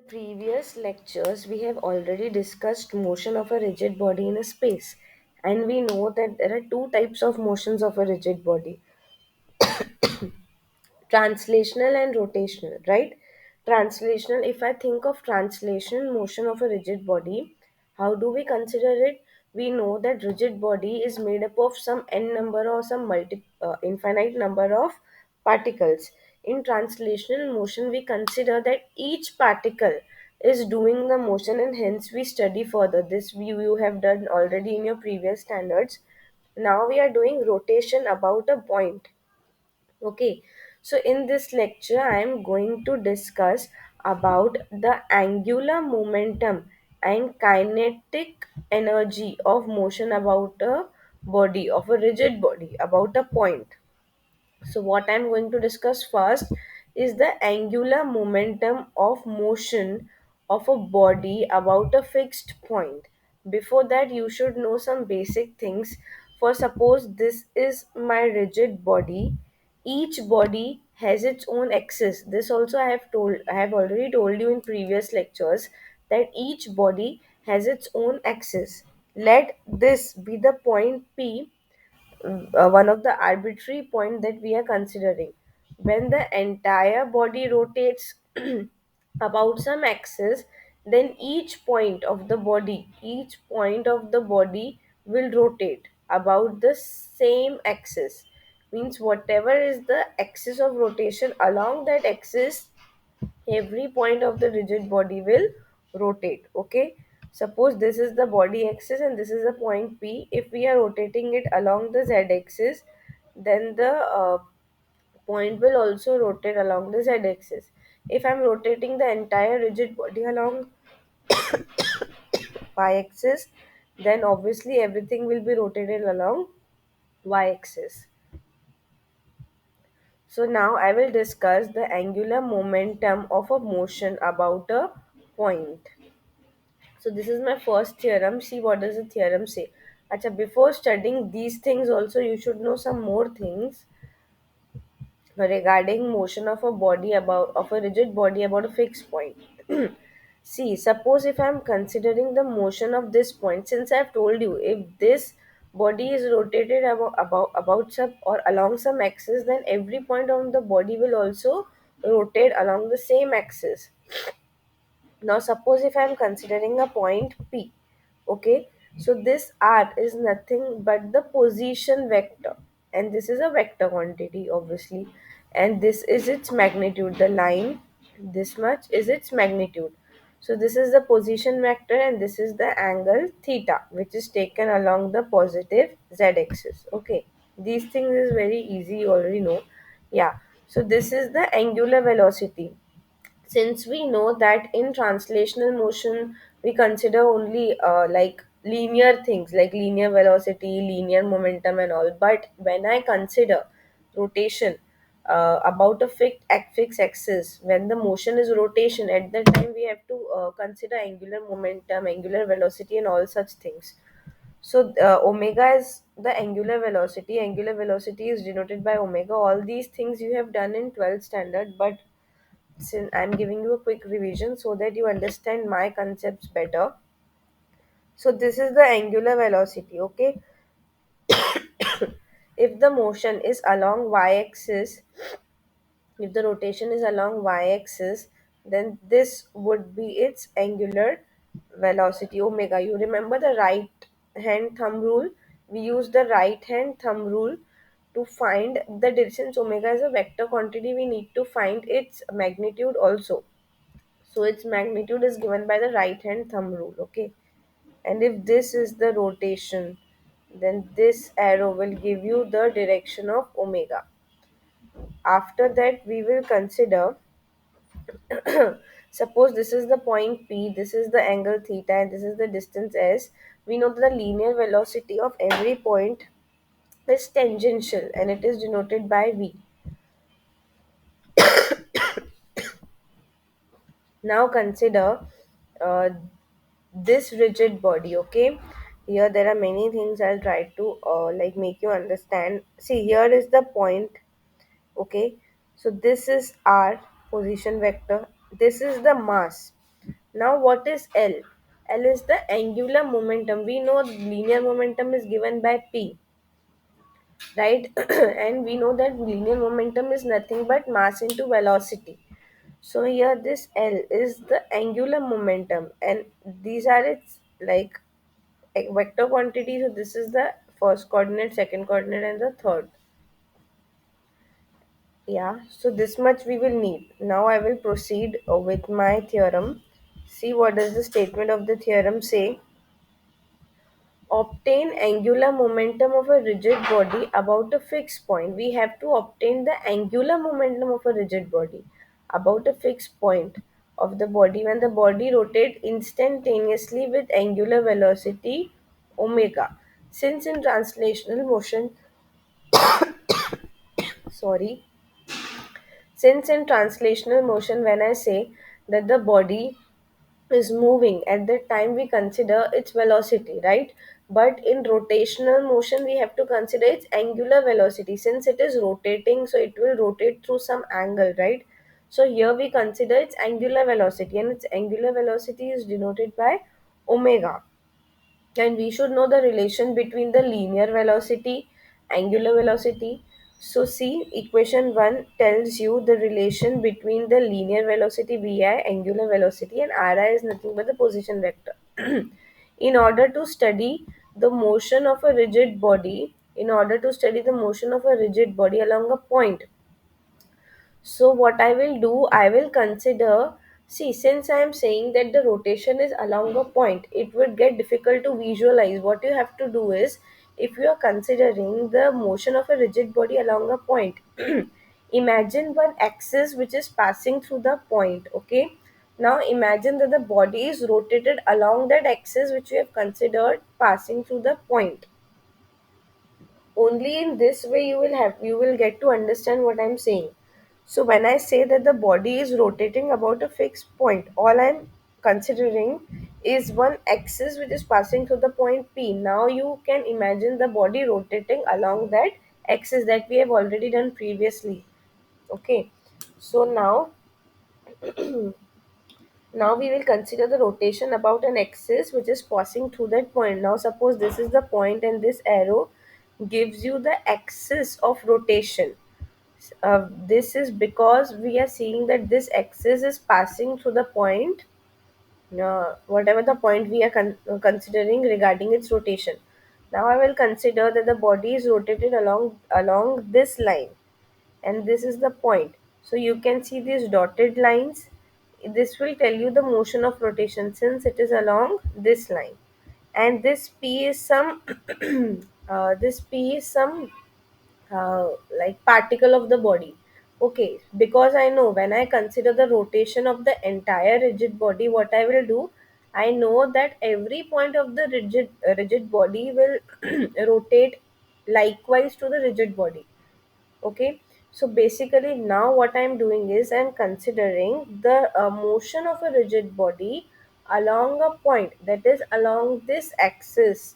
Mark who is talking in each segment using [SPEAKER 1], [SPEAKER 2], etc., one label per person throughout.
[SPEAKER 1] Previous lectures, we have already discussed motion of a rigid body in a space, and we know that there are two types of motions of a rigid body: translational and rotational, right? Translational, if I think of translational motion of a rigid body, how do we consider it? We know that rigid body is made up of some n number or some infinite number of particles. In translational motion, we consider that each particle is doing the motion, and hence we study further. This view you have done already in your previous standards. Now we are doing rotation about a point. Okay, so in this lecture, I am going to discuss about the angular momentum and kinetic energy of motion about a body, of a rigid body, about a point. So, what I'm going to discuss first is the angular momentum of motion of a body about a fixed point. Before that, you should know some basic things. For suppose this is my rigid body, each body has its own axis. This also I have already told you in previous lectures that each body has its own axis. Let this be the point P, one of the arbitrary point that we are considering. When the entire body rotates about some axis, then each point of the body will rotate about the same axis. Means whatever is the axis of rotation, along that axis every point of the rigid body will rotate. Okay, suppose this is the body axis and this is the point P. If we are rotating it along the z axis, then the point will also rotate along the z axis. If I'm rotating the entire rigid body along y axis, then obviously everything will be rotated along y axis. So now I will discuss the angular momentum of a motion about a point. So this is my first theorem. See what does the theorem say. Acha, before studying these things also you should know some more things regarding motion of a body, about of a rigid body about a fixed point. See, suppose if I am considering the motion of this point, since I have told you, if this body is rotated about some or along some axis, then every point on the body will also rotate along the same axis. Now, suppose if I am considering a point P, okay, so this R is nothing but the position vector, and this is a vector quantity, obviously, and this is its magnitude. The line, this much is its magnitude. So, this is the position vector, and this is the angle theta, which is taken along the positive z axis. Okay, these things is very easy, you already know. Yeah, so this is the angular velocity. Since we know that in translational motion we consider only like linear things like linear velocity, linear momentum and all, but when I consider rotation about a fixed axis, when the motion is rotation, at that time we have to consider angular momentum, angular velocity and all such things. So omega is the angular velocity. Angular velocity is denoted by omega. All these things you have done in 12th standard, but since I'm giving you a quick revision so that you understand my concepts better. So this is the angular velocity, okay? If the motion is along y-axis, if the rotation is along y-axis, then this would be its angular velocity omega. You remember the right hand thumb rule? We use the right hand thumb rule to find the distance. Omega is a vector quantity. We need to find its magnitude also. So its magnitude is given by the right hand thumb rule, okay? And if this is the rotation, then this arrow will give you the direction of omega. After that, we will consider, suppose this is the point P, this is the angle theta, and this is the distance s. We know that the linear velocity of every point is tangential and it is denoted by v. Now consider uh, this rigid body, okay? Here there are many things I'll try to like make you understand. See, here is the point, okay? So this is our position vector. This is the mass. Now, what is L? L is the angular momentum. We know linear momentum is given by P, right? And we know that linear momentum is nothing but mass into velocity. So here this L is the angular momentum, and these are its like vector quantity. So this is the first coordinate, second coordinate, and the third. Yeah, so this much we will need. Now I will proceed with my theorem. See what does the statement of the theorem say. Obtain angular momentum of a rigid body about a fixed point. We have to obtain the angular momentum of a rigid body about a fixed point of the body when the body rotates instantaneously with angular velocity omega. Since in translational motion, sorry, since in translational motion, when I say that the body is moving, at that time we consider its velocity, right? But in rotational motion we have to consider its angular velocity. Since it is rotating, so it will rotate through some angle, right? So here we consider its angular velocity, and its angular velocity is denoted by omega. And we should know the relation between the linear velocity, angular velocity. So see, equation 1 tells you the relation between the linear velocity vi, angular velocity, and ri is nothing but the position vector. In order to study the motion of a rigid body, in order to study the motion of a rigid body along a point, so what I will do, I will consider, see, since I am saying that the rotation is along a point, it would get difficult to visualize. What you have to do is, if you are considering the motion of a rigid body along a point, imagine one axis which is passing through the point, okay? Now imagine that the body is rotated along that axis which you have considered passing through the point. Only in this way you will get to understand what I'm saying. So when I say that the body is rotating about a fixed point, all I'm considering is one axis which is passing through the point P. Now you can imagine the body rotating along that axis that we have already done previously. Okay, so now we will consider the rotation about an axis which is passing through that point. Now suppose this is the point and this arrow gives you the axis of rotation. This is because we are seeing that this axis is passing through the point, whatever the point we are considering regarding its rotation. Now I will consider that the body is rotated along this line, and this is the point. So you can see these dotted lines. This will tell you the motion of rotation since it is along this line, and this p is some this p is some like particle of the body. Okay, because I know when I consider the rotation of the entire rigid body, what I will do, I know that every point of the rigid body will rotate likewise to the rigid body. Okay, so basically now what I'm doing is I'm considering the motion of a rigid body along a point, that is along this axis.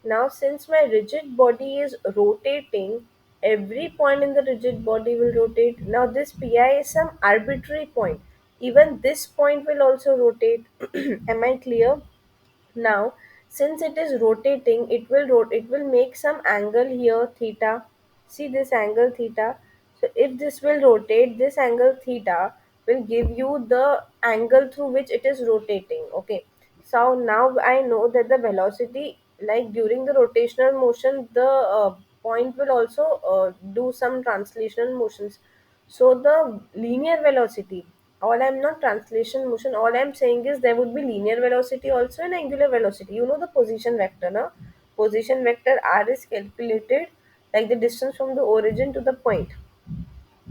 [SPEAKER 1] Now, since my rigid body is rotating, every point in the rigid body will rotate. Now, this pi is some arbitrary point. Even this point will also rotate. Am I clear? Now, since it is rotating, it will make some angle here, theta. See this angle theta. So if this will rotate, this angle theta will give you the angle through which it is rotating. Okay. So now I know that the velocity, like during the rotational motion, the point will also do some translational motions. So the linear velocity, all I'm not translation motion, all I'm saying is there would be linear velocity also and angular velocity. You know the position vector, na? Position vector r is calculated like the distance from the origin to the point.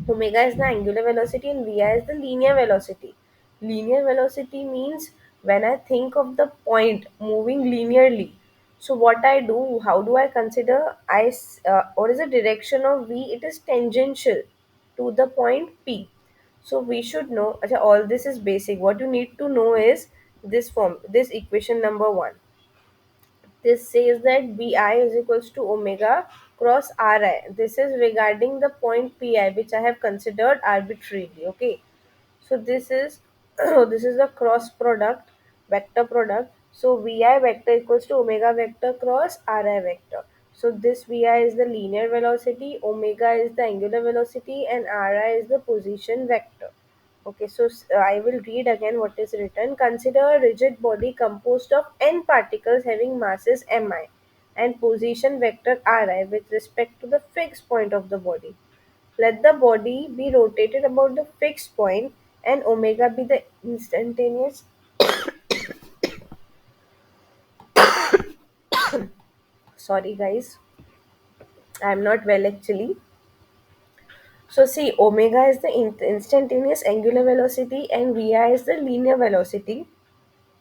[SPEAKER 1] Omega is the angular velocity and vi is the linear velocity. Linear velocity means when I think of the point moving linearly. So what I do, how do I consider what is the direction of v? It is tangential to the point P. So we should know, acha, all this is basic. What you need to know is this form, this equation number 1. This says that bi is equals to omega cross ri. This is regarding the point pi which I have considered arbitrarily. Okay. So this is This is the cross product, vector product. So vi vector equals to omega vector cross ri vector. So this vi is the linear velocity, omega is the angular velocity, and ri is the position vector. Okay, so I will read again what is written. Consider a rigid body composed of n particles having masses mi and position vector ri with respect to the fixed point of the body. Let the body be rotated about the fixed point and omega be the instantaneous. Sorry, guys, I'm not well actually. So, see, omega is the instantaneous angular velocity and vi is the linear velocity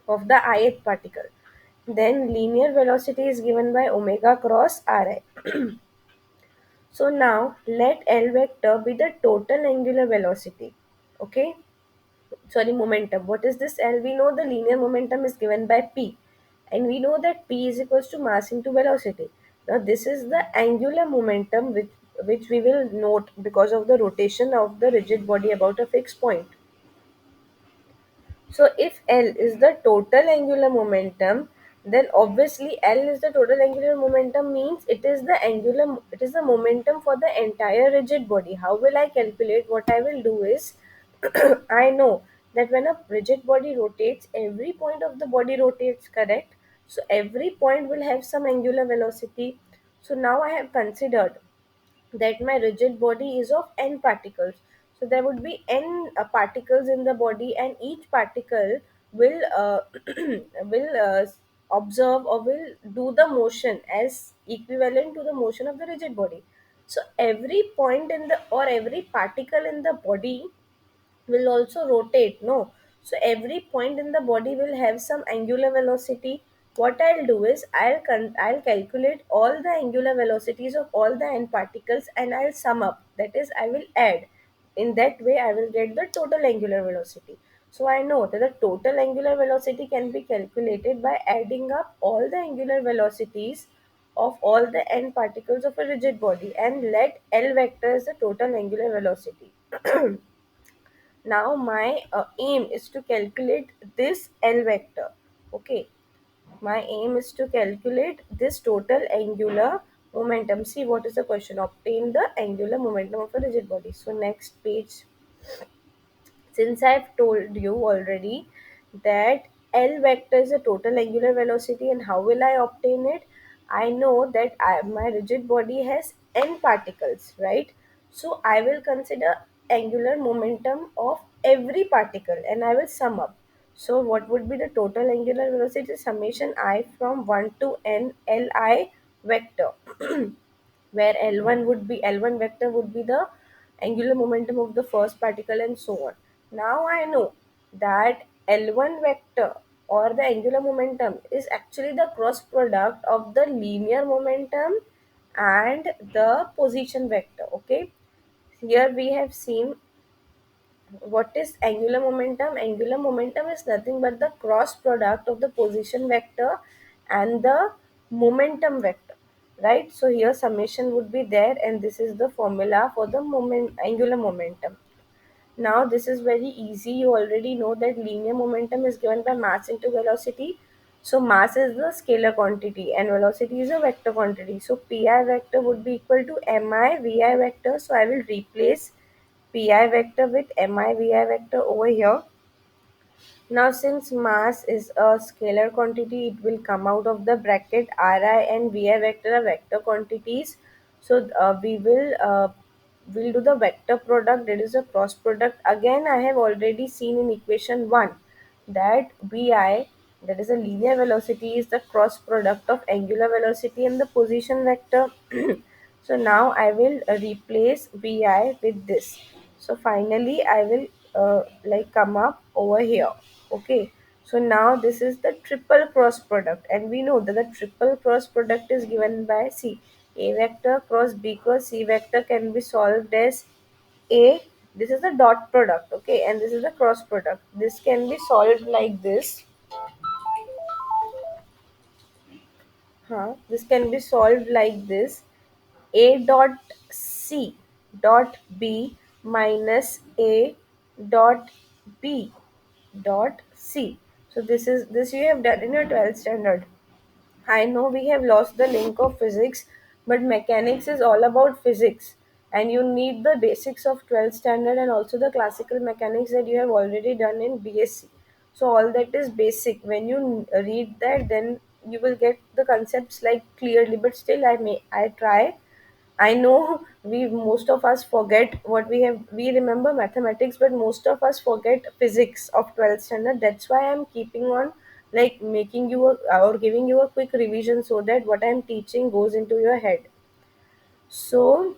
[SPEAKER 1] of the ith particle. Then, linear velocity is given by omega cross ri. So, now let L vector be the total angular velocity. Okay, sorry, momentum. What is this L? We know the linear momentum is given by P, and we know that P is equals to mass into velocity. Now this is the angular momentum which we will note because of the rotation of the rigid body about a fixed point. So if L is the total angular momentum, then obviously L is the total angular momentum means it is the momentum for the entire rigid body. How will I calculate? What I will do is I know that when a rigid body rotates, every point of the body rotates, correct? So every point will have some angular velocity. So now I have considered that my rigid body is of n particles. So there would be n particles in the body, and each particle will observe or will do the motion as equivalent to the motion of the rigid body. So every point in the or every particle in the body will also rotate, no? So every point in the body will have some angular velocity. What I'll do is I'll calculate all the angular velocities of all the n particles and I'll sum up, that is I will add. In that way I will get the total angular velocity. So I know that the total angular velocity can be calculated by adding up all the angular velocities of all the n particles of a rigid body and let L vector is the total angular velocity. Now my aim is to calculate this L vector. Okay, my aim is to calculate this total angular momentum. See what is the question? Obtain the angular momentum of a rigid body. So next page, since I've told you already that L vector is a total angular velocity, and how will I obtain it? I know that my rigid body has n particles, right? So I will consider angular momentum of every particle and I will sum up. So what would be the total angular velocity? Summation I from 1 to n Li vector. Where L1 vector would be the angular momentum of the first particle and so on. Now I know that L1 vector or the angular momentum is actually the cross product of the linear momentum and the position vector. Okay, here we have seen what is angular momentum. Angular momentum is nothing but the cross product of the position vector and the momentum vector, right? So here summation would be there, and this is the formula for the angular momentum. Now this is very easy. You already know that linear momentum is given by mass into velocity. So mass is the scalar quantity and velocity is a vector quantity. So pi vector would be equal to mi vi vector. So I will replace pi vector with mi vi vector over here. Now since mass is a scalar quantity, it will come out of the bracket Ri and Vi vector are vector quantities. So we'll do the vector product, that is a cross product. Again I have already seen in equation 1 that Vi, that is a linear velocity, is the cross product of angular velocity and the position vector. So now I will replace Vi with this. So finally I will like come up over here. Okay, so now this is the triple cross product, and we know that the triple cross product is given by C. A vector cross B cross C vector can be solved as A. This is the dot product, okay, and this is the cross product. This can be solved like this. This can be solved like this. A dot C dot B minus A dot B dot C. So this you have done in your 12th standard. I know we have lost the link of physics, but mechanics is all about physics, and you need the basics of 12th standard and also the classical mechanics that you have already done in BSc. So all that is basic. When you read that, then you will get the concepts like clearly. But still, I try. I know we most of us forget what we have. We remember mathematics, but most of us forget physics of 12th standard. That's why I'm keeping on like making you or giving you a quick revision so that what I'm teaching goes into your head. So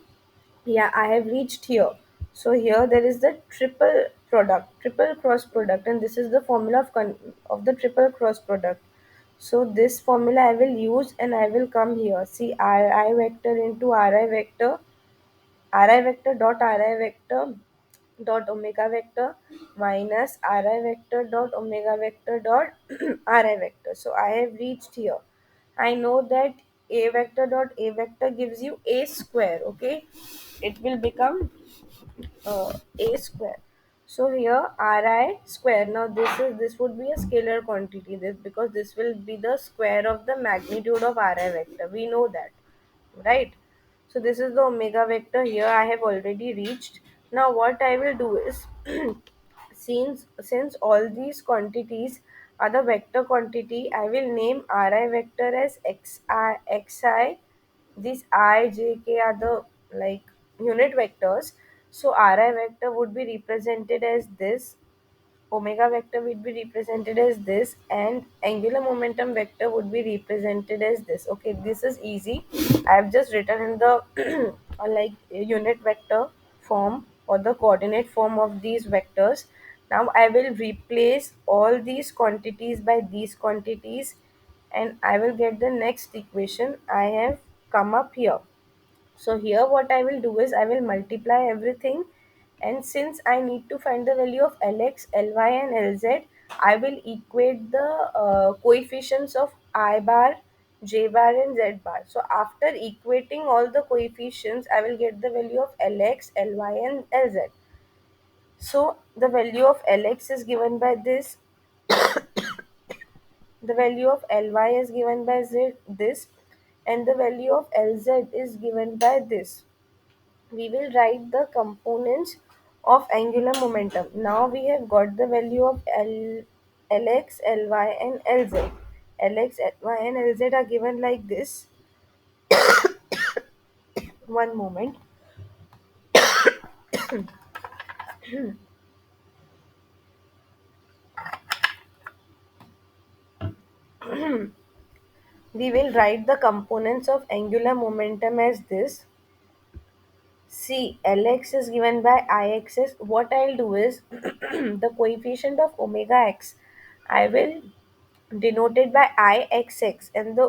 [SPEAKER 1] yeah, I have reached here. So here there is the triple cross product, and this is the formula of the triple cross product. So this formula I will use, and I will come here. See, Ri vector into Ri vector, Ri vector dot omega vector minus Ri vector dot omega vector dot Ri vector. So I have reached here. I know that a vector dot a vector gives you a square. Okay, it will become a square. So here Ri square. Now this would be a scalar quantity. This because this will be the square of the magnitude of Ri vector. We know that, right? So this is the omega vector. Here I have already reached. Now what I will do is since all these quantities are the vector quantity, I will name Ri vector as xi. These I, J, K are the like unit vectors. So Ri vector would be represented as this, omega vector would be represented as this, and angular momentum vector would be represented as this. Okay, this is easy. I have just written in the like unit vector form or the coordinate form of these vectors. Now I will replace all these quantities by these quantities, and I will get the next equation I have come up here. So here what I will do is I will multiply everything, and since I need to find the value of Lx, Ly and Lz, I will equate the coefficients of I bar, J bar and Z bar. So after equating all the coefficients, I will get the value of Lx, Ly and Lz. So the value of Lx is given by this, the value of Ly is given by this, and the value of Lz is given by this. We will write the components of angular momentum. Now we have got the value of Lx, Ly and Lz. Lx, Ly and Lz are given like this. One moment. We will write the components of angular momentum as this. See, Lx is given by Ixs. What I'll do is the coefficient of omega x, I will denote it by Ixx, and the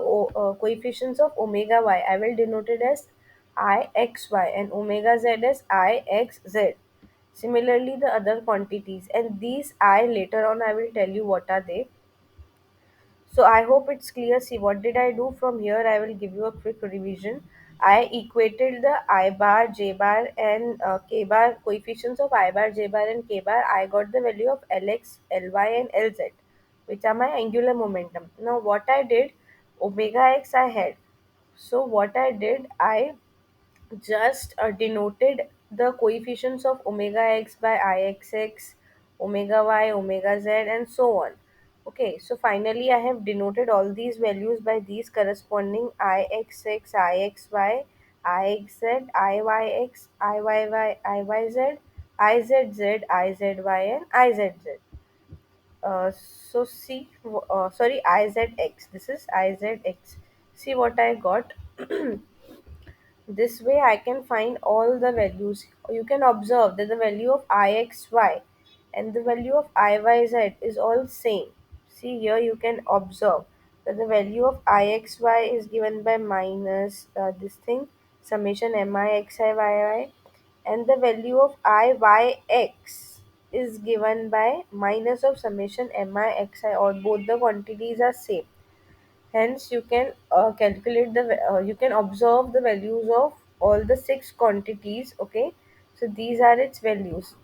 [SPEAKER 1] coefficients of omega y, I will denote it as Ixy, and omega z as Ixz. Similarly, the other quantities, and these I later on I will tell you what are they. So I hope it's clear. See, what did I do from here? I will give you a quick revision. I equated the I bar, J bar and K bar coefficients of I bar, J bar and K bar. I got the value of Lx, Ly and Lz, which are my angular momentum. Now what I did, omega x I had. So what I did, I just denoted the coefficients of omega x by Ixx, omega y, omega z, and so on. Okay, so finally I have denoted all these values by these corresponding Ixx, Ixy, Ixz, Iyx, Iyy, Iyz, Izz, Izy, and Izz. So see, sorry, Izx. This is Izx. See what I got. This way I can find all the values. You can observe that the value of Ixy and the value of Iyz is all same. See here you can observe that the value of Ixy is given by minus this thing summation mixi and the value of Iyx is given by minus of summation mixi, or both the quantities are same. Hence, you can you can observe the values of all the six quantities. Okay, so these are its values.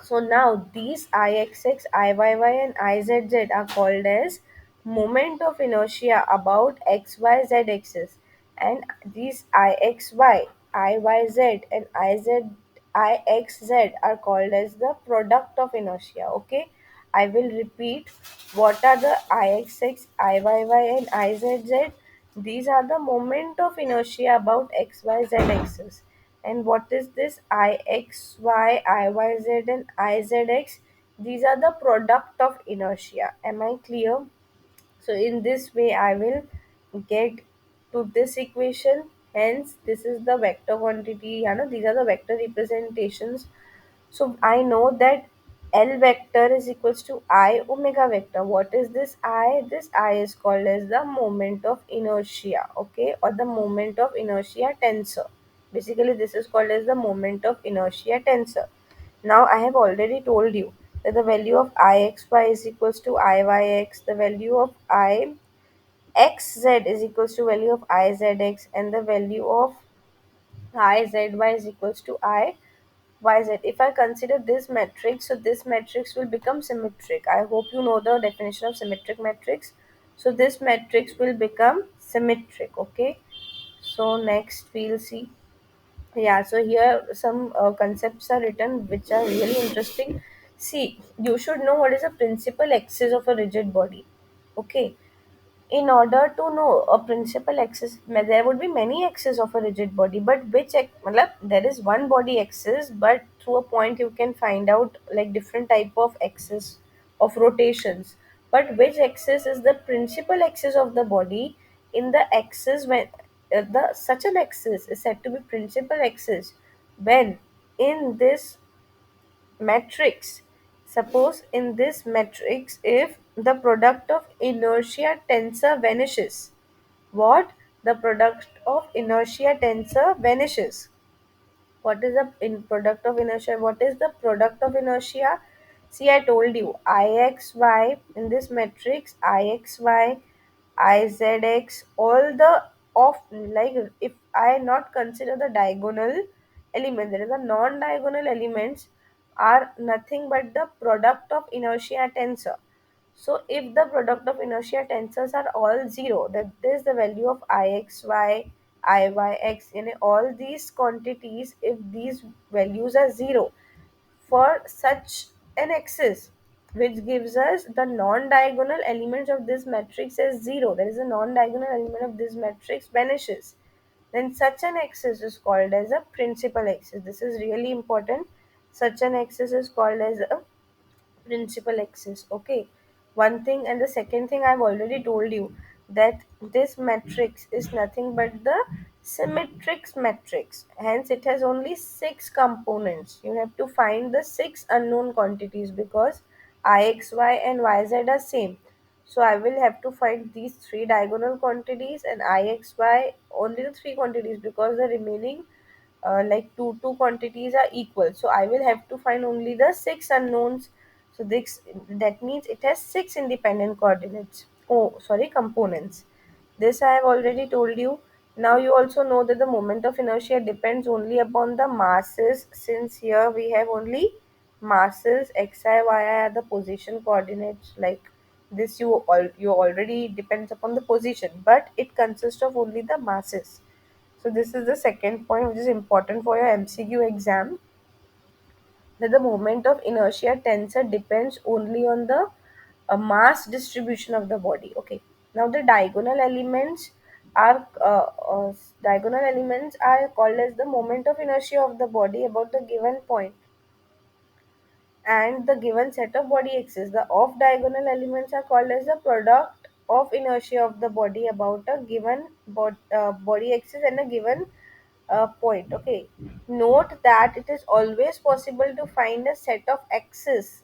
[SPEAKER 1] So now these Ixx, Iyy, and Izz are called as moment of inertia about xyz axis, and these Ixy, Iyz, and Ixz are called as the product of inertia. Okay, I will repeat. What are the Ixx, Iyy, and Izz? These are the moment of inertia about xyz axis. And what is this Ixy, Iyz, and Izx? These are the product of inertia. Am I clear? So in this way, I will get to this equation. Hence, this is the vector quantity. These are the vector representations. So I know that L vector is equals to I omega vector. What is this I? This I is called as the moment of inertia, okay, or the moment of inertia tensor. Basically, this is called as the moment of inertia tensor. Now I have already told you that the value of Ixy is equals to Iyx, the value of Ixz is equals to value of Izx, and the value of Izy is equals to Yz. If I consider this matrix, so this matrix will become symmetric. I hope you know the definition of symmetric matrix. So this matrix will become symmetric. Okay. So next we'll see. Yeah. So here some concepts are written which are really interesting. See, you should know what is the principal axis of a rigid body. Okay, in order to know a principal axis, there would be many axes of a rigid body, but matlab, there is one body axis, but through a point you can find out like different type of axis of rotations. But which axis is the principal axis of the body? In the axis when the such an axis is said to be principal axis when in this matrix. Suppose in this matrix, if the product of inertia tensor vanishes, what? The product of inertia tensor vanishes. What is the product of inertia? What is the product of inertia? See, I told you Ixy in this matrix, Ixy, Izx, all the of like if I not consider the diagonal element, there is a non-diagonal elements are nothing but the product of inertia tensor. So if the product of inertia tensors are all zero, that is the value of Ixy, Iyx in all these quantities, if these values are zero for such an axis, which gives us the non-diagonal elements of this matrix as zero, there is a non-diagonal element of this matrix vanishes, then such an axis is called as a principal axis. This is really important. Such an axis is called as a principal axis. Okay, one thing, and the second thing I've already told you that this matrix is nothing but the symmetric matrix, hence it has only six components. You have to find the six unknown quantities because Ixy and Yz are same. So I will have to find these three diagonal quantities and Ixy only the three quantities because the remaining like two quantities are equal, so I will have to find only the six unknowns. So this that means it has six independent coordinates, oh sorry, components. This I have already told you. Now you also know that the moment of inertia depends only upon the masses, since here we have only masses. Xi y are the position coordinates, like this you already depends upon the position, but it consists of only the masses. So this is the second point which is important for your MCQ exam, that the moment of inertia tensor depends only on the mass distribution of the body. Okay. Now the diagonal elements are called as the moment of inertia of the body about the given point and the given set of body axes. The off diagonal elements are called as the product of inertia of the body about a given body axis and a given point. Okay. Note that it is always possible to find a set of axes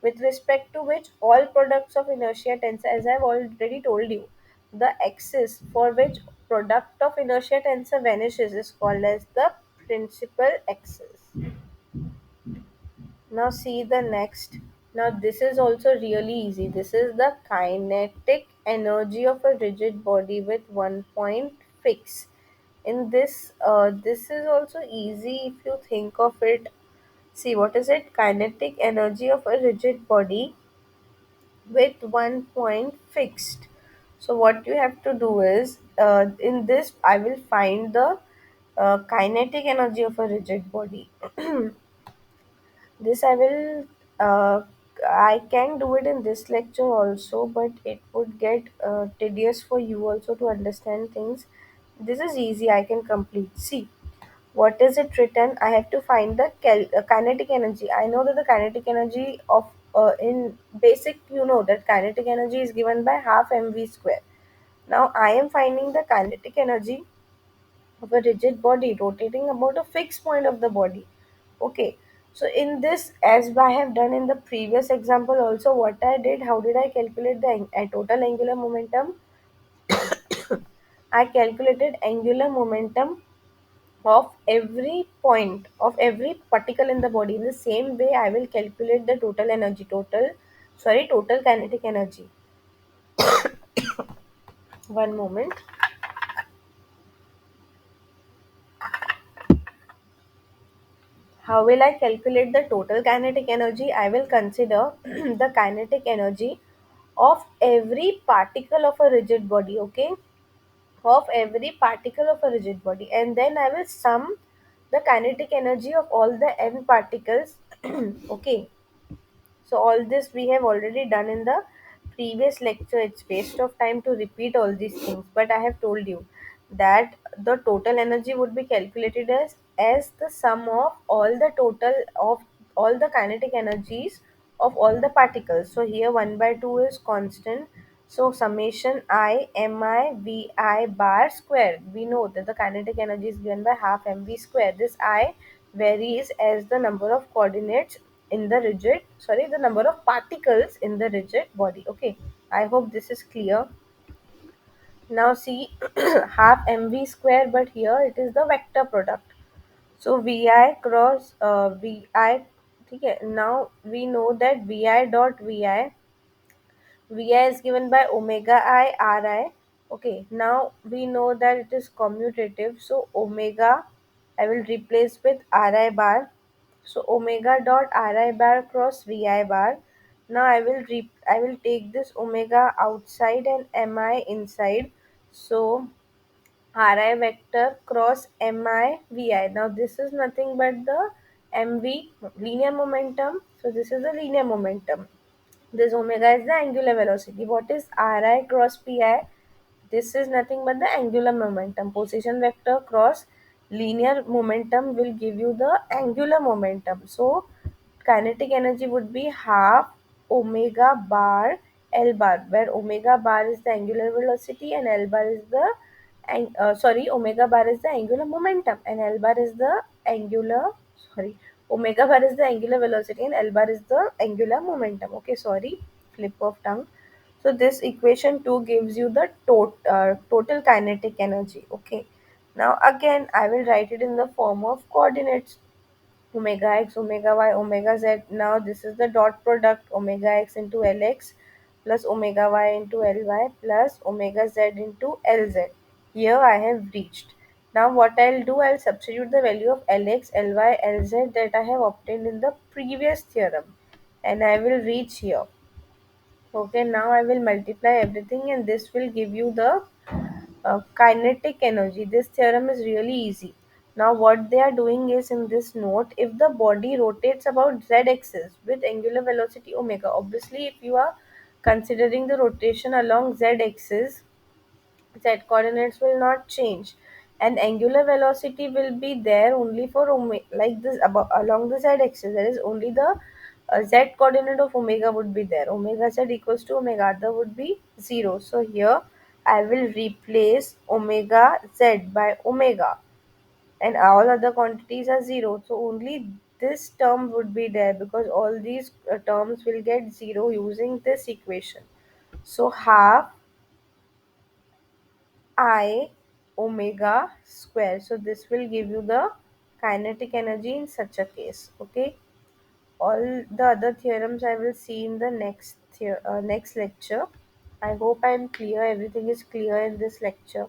[SPEAKER 1] with respect to which all products of inertia tensor, as I've already told you, the axis for which product of inertia tensor vanishes is called as the principal axis. Now see the next. Now this is also really easy. This is the kinetic energy of a rigid body with one point fix. In this, this is also easy if you think of it. See, what is it? Kinetic energy of a rigid body with one point fixed. So what you have to do is, in this I will find the kinetic energy of a rigid body. This I can do it in this lecture also, but it would get tedious for you also to understand things. This is easy, I can complete. See, what is it written? I have to find the kinetic energy. I know that the kinetic energy of, in basic, you know that kinetic energy is given by half mv square. Now I am finding the kinetic energy of a rigid body rotating about a fixed point of the body. Okay, so in this, as I have done in the previous example also, what I did, how did I calculate the total angular momentum? I calculated angular momentum of every point of every particle in the body. In the same way, I will calculate the total energy, total kinetic energy. One moment. How will I calculate the total kinetic energy? I will consider the kinetic energy of every particle of a rigid body, okay? Of every particle of a rigid body, and then I will sum the kinetic energy of all the n particles. Okay, so all this we have already done in the previous lecture. It's waste of time to repeat all these things, but I have told you that the total energy would be calculated as the sum of all the total of all the kinetic energies of all the particles. So here 1 by 2 is constant. So summation I mi vi bar square. We know that the kinetic energy is given by half mv square. This I varies as the number of coordinates in the the number of particles in the rigid body. Okay, I hope this is clear. Now see, half mv square, but here it is the vector product. So vi cross vi. Okay, now we know that vi dot vi is given by omega I ri. Okay, now we know that it is commutative, so omega I will replace with ri bar. So omega dot ri bar cross vi bar. Now I will take this omega outside and mi inside. So ri vector cross mi vi. Now this is nothing but the mv linear momentum. So this is the linear momentum. This omega is the angular velocity. What is Ri cross Pi? This is nothing but the angular momentum. Position vector cross linear momentum will give you the angular momentum. So kinetic energy would be half omega bar L bar, where omega bar is the angular velocity and L bar is the omega bar is the angular momentum and L bar is the angular sorry omega bar is the angular velocity and L bar is the angular momentum. Okay, sorry, flip of tongue. So this equation 2 gives you the total kinetic energy. Okay, now again I will write it in the form of coordinates: omega x, omega y, omega z. Now this is the dot product: omega x into lx plus omega y into ly plus omega z into lz. Here I have reached. Now what I'll do, I'll substitute the value of lx, ly, lz that I have obtained in the previous theorem, and I will reach here. Okay, now I will multiply everything and this will give you the kinetic energy. This theorem is really easy. Now what they are doing is, in this note, if the body rotates about z-axis with angular velocity omega, obviously if you are considering the rotation along z-axis, z coordinates will not change and angular velocity will be there only for omega, like this above, along the z-axis there is only the z coordinate of omega would be there. Omega z equals to omega, other would be 0. So here I will replace omega z by omega and all other quantities are 0. So only this term would be there because all these terms will get 0 using this equation. So half I omega square. So this will give you the kinetic energy in such a case. Okay. All the other theorems I will see in the next lecture. I hope I am clear. Everything is clear in this lecture.